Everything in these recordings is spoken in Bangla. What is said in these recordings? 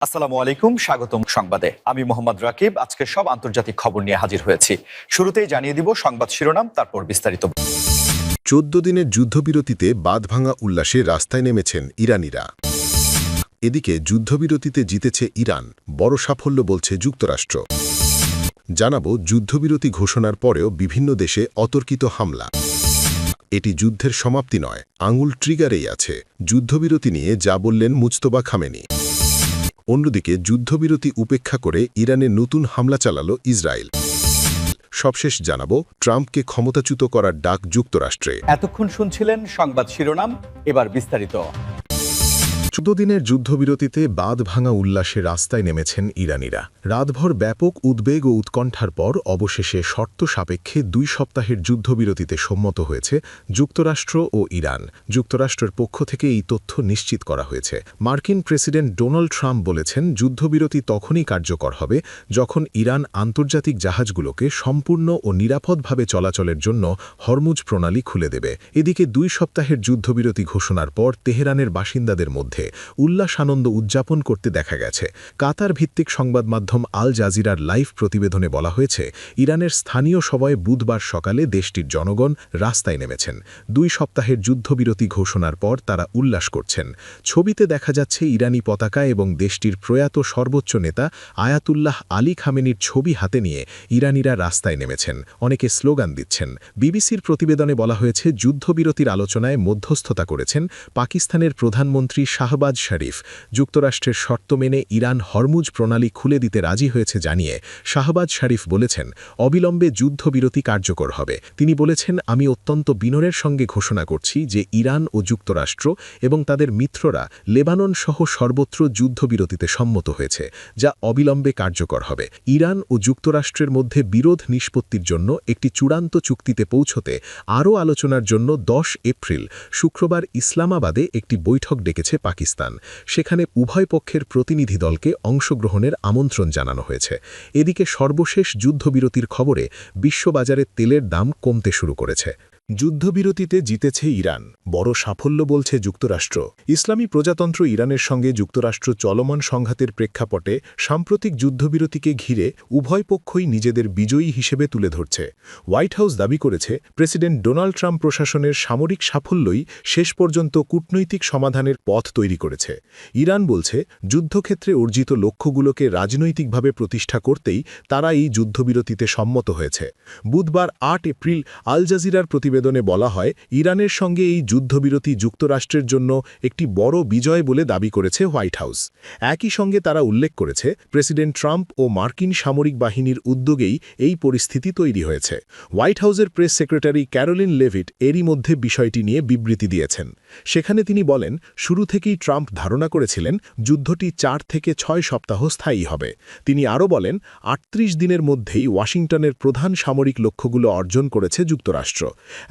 আসসালামু আলাইকুম, স্বাগতম সংবাদে। আমি মোহাম্মদ রাকিব। আজকে সব আন্তর্জাতিক খবর নিয়ে হাজির হয়েছি। শুরুতেই জানিয়ে দিব সংবাদ শিরোনাম, তারপর বিস্তারিত। ১৪ দিনের যুদ্ধবিরতিতে বাঁধভাঙা উল্লাসে রাস্তায় নেমেছেন ইরানিরা। এদিকে যুদ্ধবিরতিতে জিতেছে ইরান, বড় সাফল্য বলছে যুক্তরাষ্ট্র। জানাবো যুদ্ধবিরতি ঘোষণার পরেও বিভিন্ন দেশে অতর্কিত হামলা। এটি যুদ্ধের সমাপ্তি নয়, আঙুল ট্রিগারেই আছে। যুদ্ধবিরতি নিয়ে যা বললেন মুজতবা খামেনি। অন্যদিকে যুদ্ধবিরতি উপেক্ষা করে ইরানে নতুন হামলা চালালো ইসরায়েল। সবশেষ জানাবো ট্রাম্পকে ক্ষমতাচ্যুত করার ডাক যুক্তরাষ্ট্রে। এতক্ষণ শুনছিলেন সংবাদ শিরোনাম, এবার বিস্তারিত। ১৪ দিনের যুদ্ধবিরতিতে বাঁধভাঙা উল্লাসে রাস্তায় নেমেছেন ইরানিরা। রাতভর ব্যাপক উদ্বেগ ও উৎকণ্ঠার পর অবশেষে শর্ত সাপেক্ষে ২ সপ্তাহের যুদ্ধবিরতিতে সম্মত হয়েছে যুক্তরাষ্ট্র ও ইরান। যুক্তরাষ্ট্রের পক্ষ থেকে এই তথ্য নিশ্চিত করা হয়েছে। মার্কিন প্রেসিডেন্ট ডোনাল্ড ট্রাম্প বলেছেন, যুদ্ধবিরতি তখনই কার্যকর হবে যখন ইরান আন্তর্জাতিক জাহাজগুলোকে সম্পূর্ণ ও নিরাপদভাবে চলাচলের জন্য হরমুজ প্রণালী খুলে দেবে। এদিকে ২ সপ্তাহের যুদ্ধবিরতি ঘোষণার পর তেহরানের বাসিন্দাদের মধ্যে উল্লাস আনন্দ উদযাপন করতে দেখা গেছে। কাতার ভিত্তিক সংবাদ মাধ্যম আল জাজিরার লাইভ প্রতিবেদনে বলা হয়েছে, ইরানের স্থানীয় সময়ে বুধবার সকালে দেশটির জনগণ রাস্তায় নেমেছেন। ২ সপ্তাহের যুদ্ধবিরতি ঘোষণার পর তারা উল্লাস করছেন। ছবিতে দেখা যাচ্ছে ইরানি পতাকা এবং দেশটির প্রয়াত সর্বোচ্চ নেতা আয়াতুল্লাহ আলী খামেনির ছবি হাতে নিয়ে ইরানিরা রাস্তায় নেমেছেন। অনেকে স্লোগান দিচ্ছেন। বিবিসির প্রতিবেদনে বলা হয়েছে, যুদ্ধবিরতির আলোচনায় মধ্যস্থতা করেছেন পাকিস্তানের প্রধানমন্ত্রী শাহবাজ শরীফ। যুক্তরাষ্ট্রের শর্ত মেনে ইরান হরমুজ প্রণালী খুলে দিতে রাজি হয়েছে জানিয়ে শাহবাজ শরীফ বলেছেন, অবিলম্বে যুদ্ধবিরতি কার্যকর হবে। তিনি বলেছেন, আমি অত্যন্ত বিনয়ের সঙ্গে ঘোষণা করছি যে ইরান ও যুক্তরাষ্ট্র এবং তাদের মিত্ররা লেবানন সহ সর্বত্র যুদ্ধবিরতিতে সম্মত হয়েছে, যা অবিলম্বে কার্যকর হবে। ইরান ও যুক্তরাষ্ট্রের মধ্যে বিরোধ নিষ্পত্তির জন্য একটি চূড়ান্ত চুক্তিতে পৌঁছতে আরও আলোচনার জন্য ১০ এপ্রিল শুক্রবার ইসলামাবাদে একটি বৈঠক ডেকেছে পাকিস্তান। সেখানে উভয় পক্ষের প্রতিনিধি দলকে অংশগ্রহণের আমন্ত্রণ জানানো হয়েছে। এদিকে সর্বশেষ যুদ্ধবিরতির খবরে বিশ্ববাজারে তেলের দাম কমতে শুরু করেছে। যুদ্ধবিরতিতে জিতেছে ইরান, বড় সাফল্য বলছে যুক্তরাষ্ট্র। ইসলামী প্রজাতন্ত্র ইরানের সঙ্গে যুক্তরাষ্ট্র চলমান সংঘাতের প্রেক্ষাপটে সাম্প্রতিক যুদ্ধবিরতিকে ঘিরে উভয় পক্ষই নিজেদের বিজয়ী হিসেবে তুলে ধরছে। হোয়াইট হাউস দাবি করেছে, প্রেসিডেন্ট ডোনাল্ড ট্রাম্প প্রশাসনের সামরিক সাফল্যই শেষ পর্যন্ত কূটনৈতিক সমাধানের পথ তৈরি করেছে। ইরান বলছে, যুদ্ধক্ষেত্রে অর্জিত লক্ষ্যগুলোকে রাজনৈতিকভাবে প্রতিষ্ঠা করতেই তারা এই যুদ্ধবিরতিতে সম্মত হয়েছে। বুধবার ৮ এপ্রিল আল জাজিরার প্রতিবেদনে বলা হয়, ইরানের সঙ্গে এই যুদ্ধবিরতি যুক্তরাষ্ট্রের জন্য একটি বড় বিজয় বলে দাবি করেছে হোয়াইট হাউস। একই সঙ্গে তারা উল্লেখ করেছে, প্রেসিডেন্ট ট্রাম্প ও মার্কিন সামরিক বাহিনীর উদ্যোগেই এই পরিস্থিতি তৈরি হয়েছে। হোয়াইট হাউসের প্রেস সেক্রেটারি ক্যারোলিন লেভিট এরই মধ্যে বিষয়টি নিয়ে বিবৃতি দিয়েছেন। সেখানে তিনি বলেন, শুরু থেকেই ট্রাম্প ধারণা করেছিলেন যুদ্ধটি ৪ থেকে ৬ সপ্তাহ স্থায়ী হবে। তিনি আরও বলেন, ৩৮ দিনের মধ্যেই ওয়াশিংটনের প্রধান সামরিক লক্ষ্যগুলো অর্জন করেছে যুক্তরাষ্ট্র,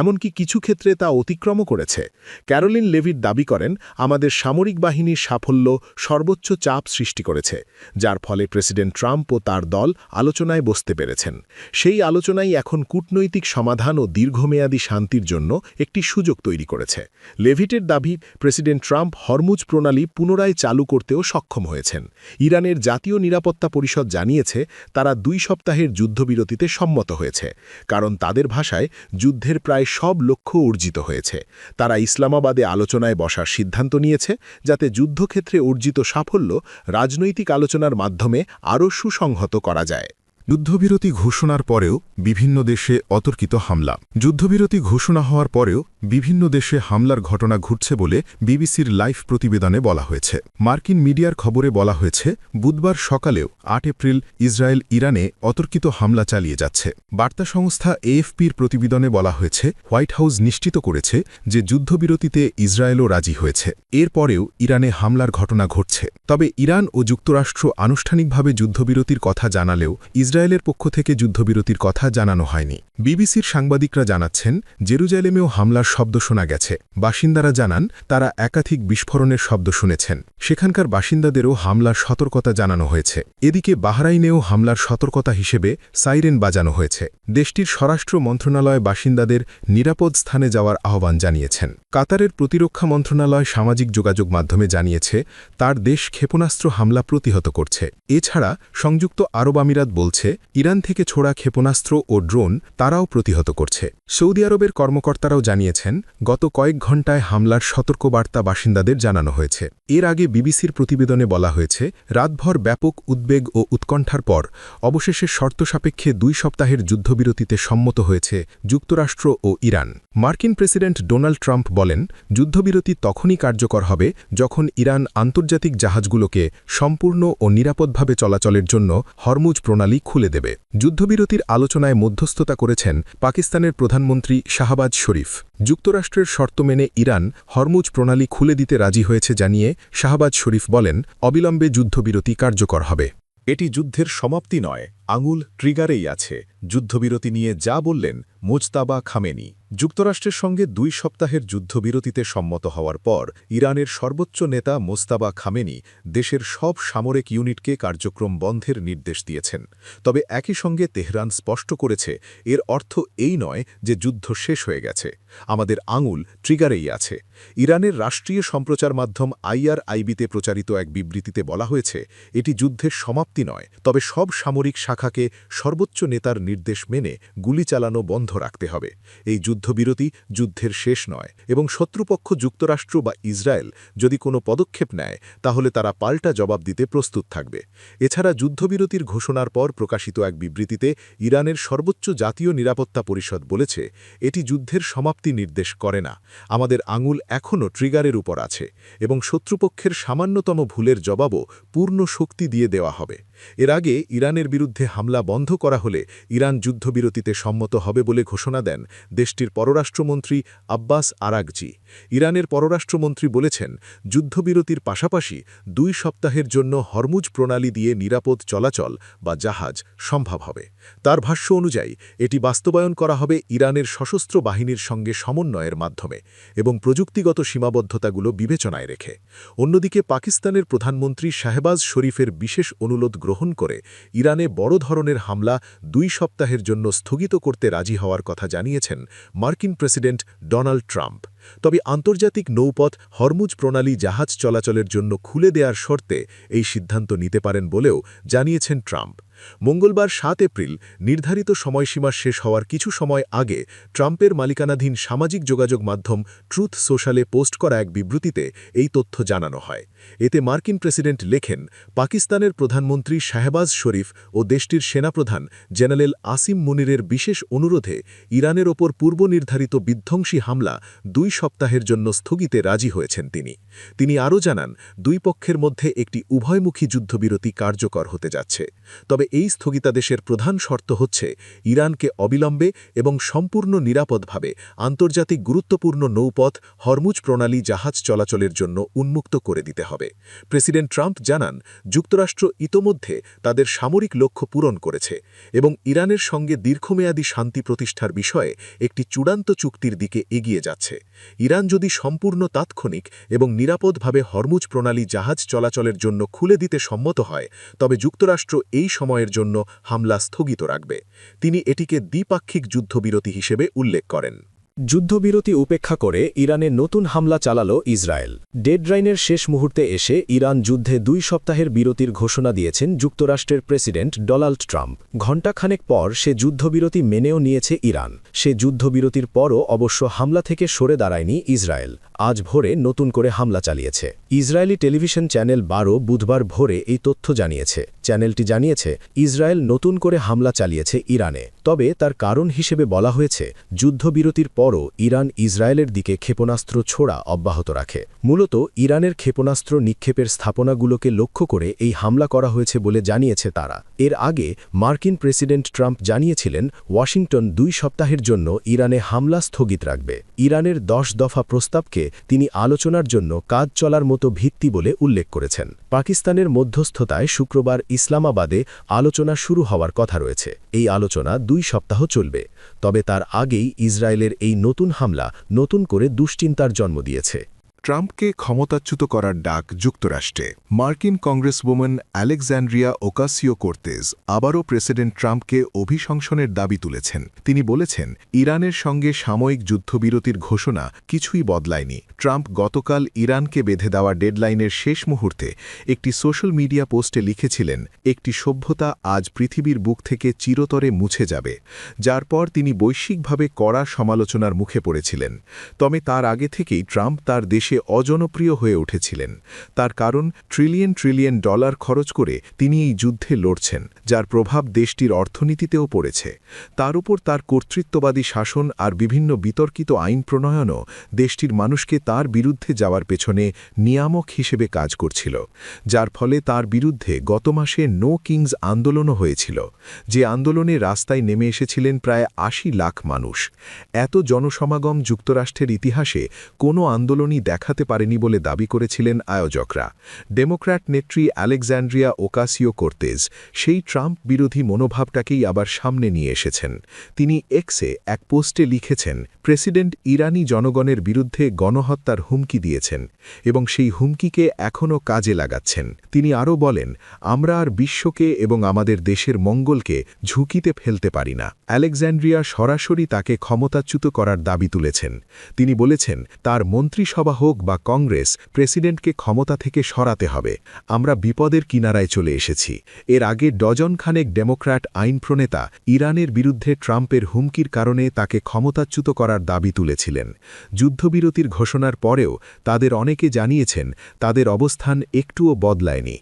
এমনকি কিছু ক্ষেত্রে তা অতিক্রমও করেছে। ক্যারোলিন লেভিট দাবি করেন, আমাদের সামরিক বাহিনীর সাফল্য সর্বোচ্চ চাপ সৃষ্টি করেছে, যার ফলে প্রেসিডেন্ট ট্রাম্প ও তার দল আলোচনায় বসতে পেরেছেন। সেই আলোচনাই এখন কূটনৈতিক সমাধান ও দীর্ঘমেয়াদী শান্তির জন্য একটি সুযোগ তৈরি করেছে। লেভিটের দাবি, প্রেসিডেন্ট ট্রাম্প হরমুজ প্রণালী পুনরায় চালু করতেও সক্ষম হয়েছেন। ইরানের জাতীয় নিরাপত্তা পরিষদ জানিয়েছে, তারা ২ সপ্তাহের যুদ্ধবিরতিতে সম্মত হয়েছে, কারণ তাদের ভাষায় যুদ্ধের প্রায় সব লক্ষ্য অর্জিত হয়েছে। তারা ইসলামাবাদে আলোচনায় বসার সিদ্ধান্ত নিয়েছে, যাতে যুদ্ধক্ষেত্রে অর্জিত সাফল্য রাজনৈতিক আলোচনার মাধ্যমে আরও সুসংহত করা যায়। যুদ্ধবিরতি ঘোষণার পরেও বিভিন্ন দেশে অতর্কিত হামলা। যুদ্ধবিরতি ঘোষণা হওয়ার পরেও বিভিন্ন দেশে হামলার ঘটনা ঘটছে বলে বিবিসির লাইভ প্রতিবেদনে বলা হয়েছে। মার্কিন মিডিয়ার খবরে বলা হয়েছে, বুধবার সকালেও ৮ এপ্রিল ইসরায়েল ইরানে অতর্কিত হামলা চালিয়ে যাচ্ছে। বার্তা সংস্থা এএফপির প্রতিবেদনে বলা হয়েছে, হোয়াইট হাউস নিশ্চিত করেছে যে যুদ্ধবিরতিতে ইসরায়েলও রাজি হয়েছে। এরপরেও ইরানে হামলার ঘটনা ঘটছে। তবে ইরান ও যুক্তরাষ্ট্র আনুষ্ঠানিকভাবে যুদ্ধবিরতির কথা জানালেও ইসরায়েল ইসরায়েলের পক্ষ থেকে যুদ্ধবিরতির কথা জানানো হয়নি। বিবিসির সাংবাদিকরা জানাচ্ছেন, জেরুজালেমেও হামলার শব্দ শোনা গেছে। বাসিন্দারা জানান তারা একাধিক বিস্ফোরণের শব্দ শুনেছেন। সেখানকার বাসিন্দাদেরও হামলার সতর্কতা জানানো হয়েছে। এদিকে বাহরাইনেও হামলার সতর্কতা হিসেবে সাইরেন বাজানো হয়েছে। দেশটির স্বরাষ্ট্র মন্ত্রণালয় বাসিন্দাদের নিরাপদ স্থানে যাওয়ার আহ্বান জানিয়েছেন। কাতারের প্রতিরক্ষা মন্ত্রণালয় সামাজিক যোগাযোগ মাধ্যমে জানিয়েছে তার দেশ ক্ষেপণাস্ত্র হামলা প্রতিহত করছে। এছাড়া সংযুক্ত আরব আমিরাত বলছে ইরান থেকে ছোড়া ক্ষেপণাস্ত্র ও ড্রোন তারাও প্রতিহত করছে। সৌদি আরবের কর্মকর্তারাও জানিয়েছেন গত কয়েক ঘণ্টায় হামলার সতর্কবার্তা বাসিন্দাদের জানানো হয়েছে। এর আগে বিবিসির প্রতিবেদনে বলা হয়েছে রাতভর ব্যাপক উদ্বেগ ও উৎকণ্ঠার পর অবশেষে শর্ত সাপেক্ষে 2 সপ্তাহের যুদ্ধবিরতিতে সম্মত হয়েছে যুক্তরাষ্ট্র ও ইরান। মার্কিন প্রেসিডেন্ট ডোনাল্ড ট্রাম্প বলেন যুদ্ধবিরতি তখনই কার্যকর হবে যখন ইরান আন্তর্জাতিক জাহাজগুলোকে সম্পূর্ণ ও নিরাপদভাবে চলাচলের জন্য হরমুজ প্রণালী খুলে দেবে। যুদ্ধবিরতির আলোচনায় মধ্যস্থতা করেছেন পাকিস্তানের প্রধানমন্ত্রী শাহবাজ শরীফ। যুক্তরাষ্ট্রের শর্ত মেনে ইরান হরমুজ প্রণালী খুলে দিতে রাজি হয়েছে জানিয়ে শাহবাজ শরীফ বলেন অবিলম্বে যুদ্ধবিরতি কার্যকর হবে। এটি যুদ্ধের সমাপ্তি নয়, আঙুল ট্রিগারেই আছে। যুদ্ধবিরতি নিয়ে যা বললেন মোজতাবা খামেনি। যুক্তরাষ্ট্রের সঙ্গে 2 সপ্তাহের যুদ্ধবিরতিতে সম্মত হওয়ার পর ইরানের সর্বোচ্চ নেতা মোজতাবা খামেনি দেশের সব সামরিক ইউনিটকে কার্যক্রম বন্ধের নির্দেশ দিয়েছেন। তবে একই সঙ্গে তেহরান স্পষ্ট করেছে এর অর্থ এই নয় যে যুদ্ধ শেষ হয়ে গেছে। আমাদের আঙুল ট্রিগারেই আছে। ইরানের রাষ্ট্রীয় সম্প্রচার মাধ্যম IRIB-তে প্রচারিত এক বিবৃতিতে বলা হয়েছে এটি যুদ্ধের সমাপ্তি নয়, তবে সব সামরিক শাখাকে সর্বোচ্চ নেতার নির্দেশ মেনে গুলি চালানো বন্ধ রাখতে হবে। এই যুদ্ধবিরতি যুদ্ধের শেষ নয় এবং শত্রুপক্ষ যুক্তরাষ্ট্র বা ইসরায়েল যদি কোনো পদক্ষেপ নেয় তাহলে তারা পাল্টা জবাব দিতে প্রস্তুত থাকবে। এছাড়া যুদ্ধবিরতির ঘোষণার পর প্রকাশিত এক বিবৃতিতে ইরানের সর্বোচ্চ জাতীয় নিরাপত্তা পরিষদ বলেছে এটি যুদ্ধের সমাপ্তি নির্দেশ করে না। আমাদের আঙুল এখনও ট্রিগারের উপর আছে এবং শত্রুপক্ষের সামান্যতম ভুলের জবাবও পূর্ণ শক্তি দিয়ে দেওয়া হবে। এর আগে ইরানের বিরুদ্ধে হামলা বন্ধ করা হলে ইরান যুদ্ধবিরতিতে সম্মত হবে বলে ঘোষণা দেন দেশটির পররাষ্ট্রমন্ত্রী আব্বাস আরাগচি। ইরানের পররাষ্ট্রমন্ত্রী বলেছেন যুদ্ধবিরতির পাশাপাশি 2 সপ্তাহের জন্য হরমুজ প্রণালী দিয়ে নিরাপদ চলাচল বা জাহাজ সম্ভব হবে। তার ভাষ্য অনুযায়ী এটি বাস্তবায়ন করা হবে ইরানের সশস্ত্র বাহিনীর সঙ্গে সমন্বয়ের মাধ্যমে এবং প্রযুক্তিগত সীমাবদ্ধতাগুলো বিবেচনায় রেখে। অন্যদিকে পাকিস্তানের প্রধানমন্ত্রী শাহবাজ শরীফের বিশেষ অনুরোধ গ্রহণ করে ইরানে বড় ধরনের হামলা 2 সপ্তাহের জন্য স্থগিত করতে রাজি হওয়ার কথা জানিয়েছেন মার্কিন প্রেসিডেন্ট ডোনাল্ড ট্রাম্প। তবে আন্তর্জাতিক নৌপথ হরমুজ প্রণালী জাহাজ চলাচলের জন্য খুলে দেওয়ার শর্তে এই সিদ্ধান্ত নিতে পারেন বলেও জানিয়েছেন ট্রাম্প। মঙ্গলবার 7 এপ্রিল নির্ধারিত সময়সীমা শেষ হওয়ার কিছু সময় আগে ট্রাম্পের মালিকানাধীন সামাজিক যোগাযোগ মাধ্যম ট্রুথ সোশ্যালে পোস্ট করা এক বিবৃতিতে এই তথ্য জানানো হয়। এতে মার্কিন প্রেসিডেন্ট লেখেন পাকিস্তানের প্রধানমন্ত্রী শাহবাজ শরীফ ও দেশটির সেনাপ্রধান জেনারেল আসিম মুনিরের বিশেষ অনুরোধে ইরানের ওপর পূর্বনির্ধারিত বিধ্বংসী হামলা 2 সপ্তাহের জন্য স্থগিতে রাজি হয়েছেন তিনি আরও জানান 2 পক্ষের মধ্যে একটি উভয়মুখী যুদ্ধবিরতি কার্যকর হতে যাচ্ছে। তবে এই স্থগিতাদেশের প্রধান শর্ত হচ্ছে ইরানকে অবিলম্বে এবং সম্পূর্ণ নিরাপদভাবে আন্তর্জাতিক গুরুত্বপূর্ণ নৌপথ হরমুজ প্রণালী জাহাজ চলাচলের জন্য উন্মুক্ত করে দিতে হবে। প্রেসিডেন্ট ট্রাম্প জানান যুক্তরাষ্ট্র ইতোমধ্যে তাদের সামরিক লক্ষ্য পূরণ করেছে এবং ইরানের সঙ্গে দীর্ঘমেয়াদী শান্তি প্রতিষ্ঠার বিষয়ে একটি চূড়ান্ত চুক্তির দিকে এগিয়ে যাচ্ছে। ইরান যদি সম্পূর্ণ তাৎক্ষণিক এবং নিরাপদভাবে হরমুজ প্রণালী জাহাজ চলাচলের জন্য খুলে দিতে সম্মত হয় তবে যুক্তরাষ্ট্র এই সময়ের জন্য হামলা স্থগিত রাখবে। তিনি এটিকে দ্বিপাক্ষিক যুদ্ধবিরতি হিসেবে উল্লেখ করেন। যুদ্ধবিরতি উপেক্ষা করে ইরানে নতুন হামলা চালাল ইসরায়েল। ডেডলাইনের শেষ মুহূর্তে এসে ইরান যুদ্ধে 2 সপ্তাহের বিরতির ঘোষণা দিয়েছেন যুক্তরাষ্ট্রের প্রেসিডেন্ট ডোনাল্ড ট্রাম্প। ঘণ্টাখানেক পর সে যুদ্ধবিরতি মেনেও নিয়েছে ইরান। সে যুদ্ধবিরতির পরও অবশ্য হামলা থেকে সরে দাঁড়ায়নি ইসরায়েল। আজ ভোরে নতুন করে হামলা চালিয়েছে। ইসরায়েলি টেলিভিশন চ্যানেল 12 বুধবার ভোরে এই তথ্য জানিয়েছে। চ্যানেলটি জানিয়েছে ইসরায়েল নতুন করে হামলা চালিয়েছে ইরানে। তবে তার কারণ হিসেবে বলা হয়েছে যুদ্ধবিরতির পরও ইরান ইসরায়েলের দিকে ক্ষেপণাস্ত্র ছোড়া অব্যাহত রাখে। মূলত ইরানের ক্ষেপণাস্ত্র নিক্ষেপের স্থাপনাগুলোকে লক্ষ্য করে এই হামলা করা হয়েছে বলে জানিয়েছে তারা। এর আগে মার্কিন প্রেসিডেন্ট ট্রাম্প জানিয়েছিলেন ওয়াশিংটন 2 সপ্তাহের জন্য ইরানে হামলা স্থগিত রাখবে। ইরানের 10 দফা প্রস্তাবকে তিনি আলোচনার জন্য কাজ চলার মতো ভিত্তি বলে উল্লেখ করেছেন। পাকিস্তানের মধ্যস্থতায় শুক্রবার ইসলামাবাদে আলোচনা শুরু হওয়ার কথা রয়েছে। এই আলোচনা 2 সপ্তাহ চলবে। তবে তার আগেই ইসরায়েলের এই নতুন হামলা নতুন করে দুশ্চিন্তার জন্ম দিয়েছে। ট্রাম্পকে ক্ষমতাচ্যুত করার ডাক যুক্তরাষ্ট্রে। মার্কিন কংগ্রেসওম্যান আলেকজান্ড্রিয়া ওকাসিও-কোর্তেজ আবারও প্রেসিডেন্ট ট্রাম্পকে অভিশংসনের দাবি তুলেছেন। তিনি বলেছেন, ইরানের সঙ্গে সাময়িক যুদ্ধবিরতির ঘোষণা কিছুই বদলায়নি। ট্রাম্প গতকাল ইরানকে বেঁধে দেওয়া ডেডলাইনের শেষ মুহূর্তে একটি সোশ্যাল মিডিয়া পোস্টে লিখেছিলেন, একটি সভ্যতা আজ পৃথিবীর বুক থেকে চিরতরে মুছে যাবে, যার পর তিনি বৈশ্বিকভাবে কড়া সমালোচনার মুখে পড়েছিলেন। তবে তার আগে থেকেই ট্রাম্প তার দেশে অজনপ্রিয় হয়ে উঠেছিলেন। তার কারণ ট্রিলিয়ন ট্রিলিয়ন ডলার খরচ করে তিনি এই যুদ্ধে লড়ছেন, যার প্রভাব দেশটির অর্থনীতিতেও পড়েছে। তার উপর তার কর্তৃত্ববাদী শাসন আর বিভিন্ন বিতর্কিত আইন প্রণয়নও দেশটির মানুষকে তার বিরুদ্ধে যাওয়ার পেছনে নিয়ামক হিসেবে কাজ করছিল, যার ফলে তার বিরুদ্ধে গত মাসে নো কিংস আন্দোলনও হয়েছিল, যে আন্দোলনে রাস্তায় নেমে এসেছিলেন প্রায় ৮০ লাখ মানুষ। এত জনসমাগম যুক্তরাষ্ট্রের ইতিহাসে কোনো আন্দোলনই দেখাতে পারেনি বলে দাবি করেছিলেন আয়োজকরা। ডেমোক্র্যাট নেত্রী আলেকজান্ড্রিয়া ওকাসিও-কোর্তেজ সেই ট্রাম্প বিরোধী মনোভাবটাকেই আবার সামনে নিয়ে এসেছেন। তিনি এক্সে এক পোস্টে লিখেছেন, প্রেসিডেন্ট ইরানি জনগণের বিরুদ্ধে গণহত্যার হুমকি দিয়েছেন এবং সেই হুমকিকে এখনও কাজে লাগাচ্ছেন। তিনি আরও বলেন, আমরা আর বিশ্বকে এবং আমাদের দেশের মঙ্গলকে ঝুঁকিতে ফেলতে পারি না। আলেকজান্ড্রিয়া সরাসরি তাকে ক্ষমতাচ্যুত করার দাবি তুলেছেন। তিনি বলেছেন, তার মন্ত্রিসভা হোক বা কংগ্রেস, প্রেসিডেন্টকে ক্ষমতা থেকে সরাতে হবে। আমরা বিপদের কিনারায় চলে এসেছি। এর আগে ডজনখানেক ডেমোক্র্যাট আইন প্রণেতা ইরানের বিরুদ্ধে ট্রাম্পের হুমকির কারণে তাকে ক্ষমতাচ্যুত করার দাবি তুলেছিলেন। যুদ্ধবিরতির ঘোষণার পরেও তাদের অনেকে জানিয়েছেন, তাদের অবস্থান একটুও বদলায়নি।